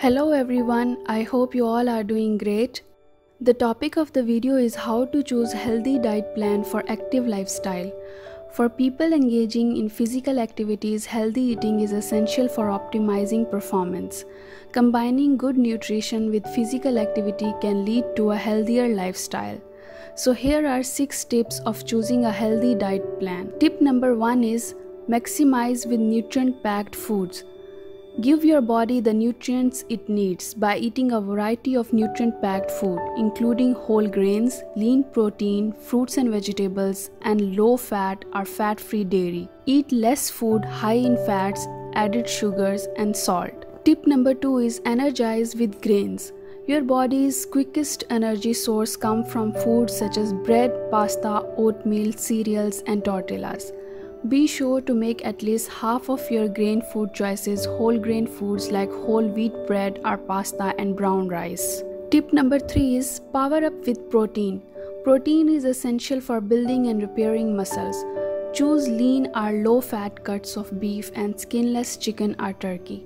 Hello everyone, I hope you all are doing great. The topic of the video is how to choose healthy diet plan for active lifestyle. For people engaging in physical activities, healthy eating is essential for optimizing performance. Combining good nutrition with physical activity can lead to a healthier lifestyle. So here are 6 tips of choosing a healthy diet plan. Tip number 1 is maximize with nutrient-packed foods. Give your body the nutrients it needs by eating a variety of nutrient-packed food, including whole grains, lean protein, fruits and vegetables, and low-fat or fat-free dairy. Eat less food high in fats, added sugars, and salt. Tip number 2 is energize with grains. Your body's quickest energy source comes from foods such as bread, pasta, oatmeal, cereals, and tortillas. Be sure to make at least half of your grain food choices whole grain foods like whole wheat bread or pasta and brown rice. Tip number 3 is power up with protein. Protein is essential for building and repairing muscles. Choose lean or low fat cuts of beef and skinless chicken or turkey.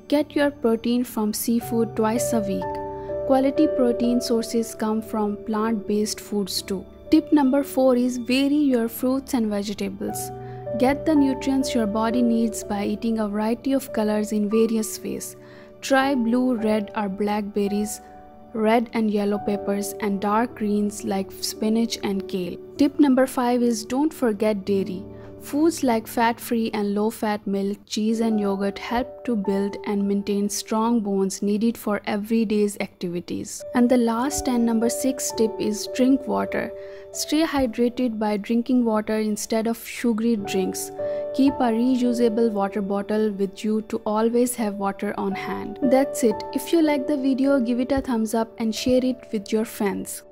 Get your protein from seafood twice a week. Quality protein sources come from plant-based foods too. Tip number 4 is vary your fruits and vegetables. Get the nutrients your body needs by eating a variety of colors in various ways. Try blue, red or black berries, red and yellow peppers, and dark greens like spinach and kale. Tip number 5 is don't forget dairy. Foods like fat-free and low-fat milk, cheese and yogurt help to build and maintain strong bones needed for everyday's activities. And the last and number 6 tip is drink water. Stay hydrated by drinking water instead of sugary drinks. Keep a reusable water bottle with you to always have water on hand. That's it. If you like the video, give it a thumbs up and share it with your friends.